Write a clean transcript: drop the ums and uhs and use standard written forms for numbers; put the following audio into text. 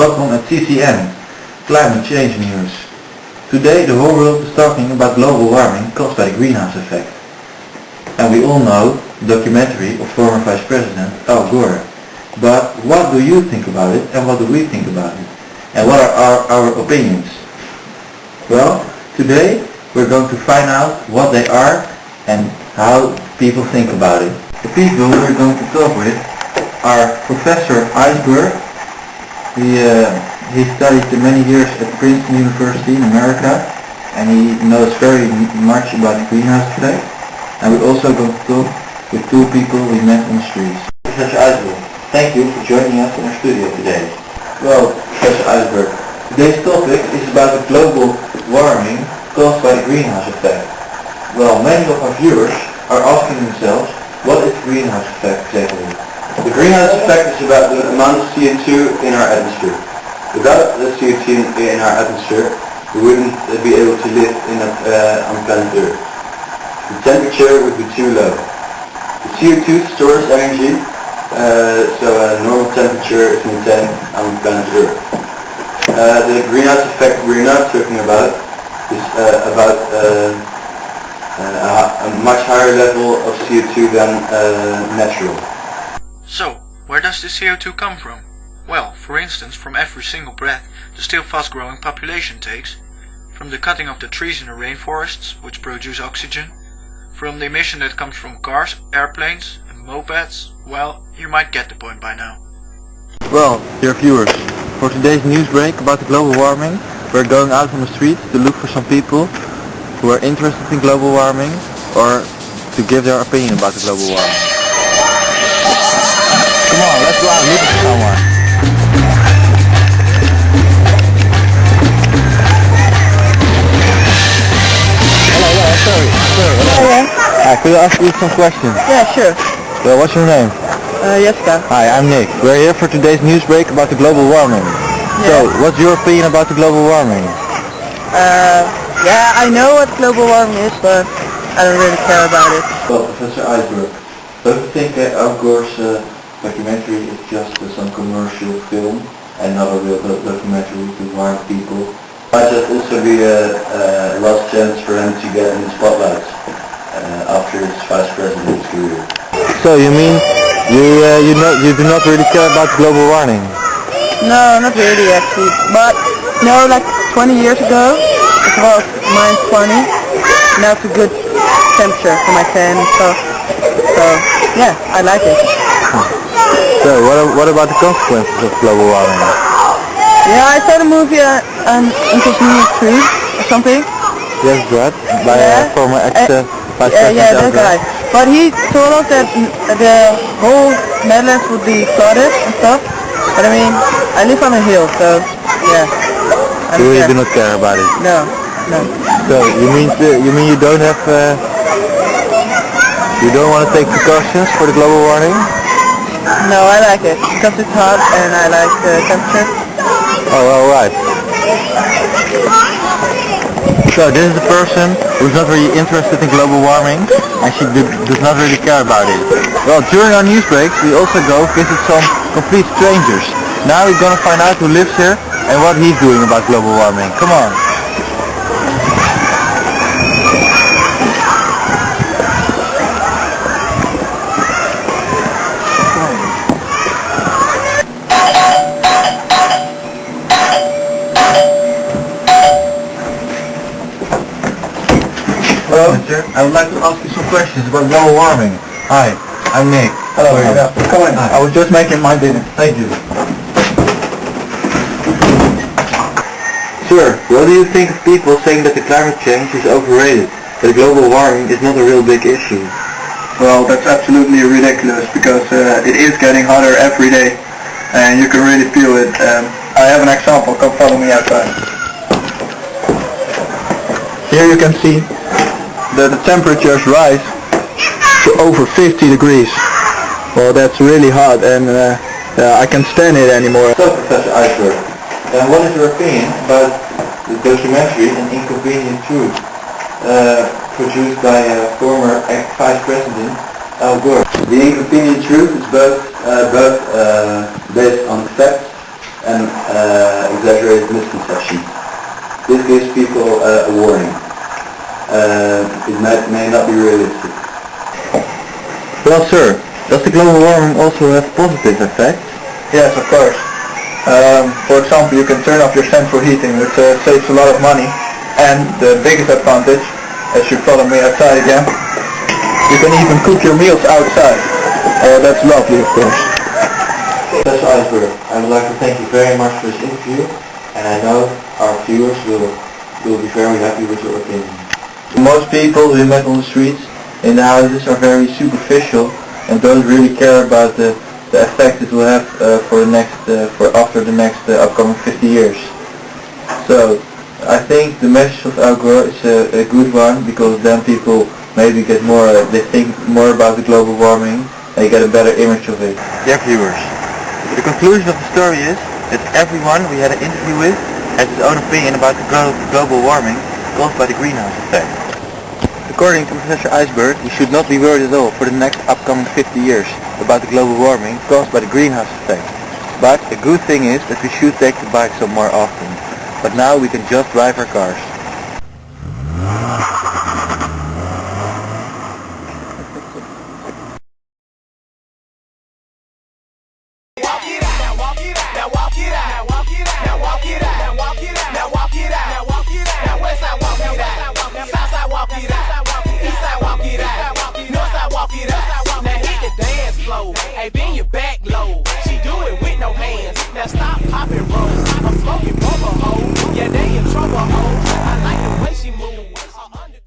welcome at CCM, Climate Change News. Today the whole world is talking about global warming caused by the greenhouse effect. And we all know the documentary of former Vice President Al Gore. But what do you think about it and what do we think about it? And what are our opinions? Well, today we're going to find out what they are and how people think about it. The people we're going to talk with are Professor Iceberg. He studied many years at Princeton University in America, and he knows very much about the greenhouse effect. And we're also going to talk with two people we met on the streets. Professor Iceberg, thank you for joining us in our studio today. Well, Professor Iceberg, today's topic is about the global warming caused by the greenhouse effect. Well, many of our viewers are asking themselves, what is the greenhouse effect exactly? The greenhouse effect is about the amount of CO2 in our atmosphere. Without the CO2 in our atmosphere, we wouldn't be able to live on planet Earth. The temperature would be too low. The CO2 stores energy, so a normal temperature is maintained on planet Earth. The greenhouse effect we're not talking about is about a much higher level of CO2 than natural. So, where does the CO2 come from? Well, for instance, from every single breath the still fast-growing population takes, from the cutting of the trees in the rainforests, which produce oxygen, from the emission that comes from cars, airplanes and mopeds. Well, you might get the point by now. Well, dear viewers, for today's news break about the global warming, we're going out on the streets to look for some people who are interested in global warming or to give their opinion about the global warming. Come on, let's go out and look for someone. Hello, sorry. Hi, could I ask you some questions? Yeah, sure. Well, what's your name? Jessica. Hi, I'm Nick. We're here for today's news break about the global warming. Yeah. So, what's your opinion about the global warming? Yeah, I know what global warming is, but I don't really care about it. Well, Professor Iceberg, don't you think Al Gore's documentary is just some commercial film and not a real documentary to warn people? Might just also be a last chance for him to get in the spotlight after his vice president's career. So you mean you do not really care about global warming? No, not really actually. But no, like 20 years ago, it was -20. Now it's a good temperature for my tan and stuff. So yeah, I like it. So what about the consequences of global warming? Yeah, I saw the movie Inconvenient Truth or something. Yes, right. By former ex-vice president. Yeah, that guy. But he told us that the whole Netherlands would be flooded and stuff. But I mean, I live on a hill, so yeah. You really do not care about it? No. So you mean you don't have you don't want to take precautions for the global warming? No, I like it because it's hot and I like the temperature. Oh, all right. So this is a person who's not really interested in global warming and she does not really care about it. Well, during our news breaks we also go visit some complete strangers. Now we're gonna find out who lives here and what he's doing about global warming. Come on. Hello, I would like to ask you some questions about global warming. Hi, I'm Nick. Hello, come on. I was just making my dinner. Thank you. Sir, what do you think of people saying that the climate change is overrated, that global warming is not a real big issue? Well, that's absolutely ridiculous because it is getting hotter every day and you can really feel it. I have an example, come follow me outside. Here you can see that the temperatures rise to over 50 degrees. Well, that's really hot and I can't stand it anymore. So, Professor Iceberg, what is your opinion about the documentary An Inconvenient Truth, produced by former ex-Vice President Al Gore? The Inconvenient Truth is both based on facts and exaggerated misconceptions. This gives people a warning. It may not be realistic. Well, sir, does the global warming also have positive effects? Yes, of course. For example, you can turn off your central heating, which saves a lot of money. And the biggest advantage, as you follow me outside again, you can even cook your meals outside. That's lovely, of course. Professor Iceberg, I would like to thank you very much for this interview, and I know our viewers will be very happy with your opinion. Most people we met on the streets, in the houses, are very superficial and don't really care about the effect it will have for after the next upcoming 50 years. So I think the message of Al Gore is a good one, because then people maybe get more, they think more about the global warming and they get a better image of it. Dear viewers, the conclusion of the story is that everyone we had an interview with has his own opinion about the global warming caused by the greenhouse effect. According to Professor Iceberg, we should not be worried at all for the next upcoming 50 years about the global warming caused by the greenhouse effect. But a good thing is that we should take the bike some more often. But now we can just drive our cars.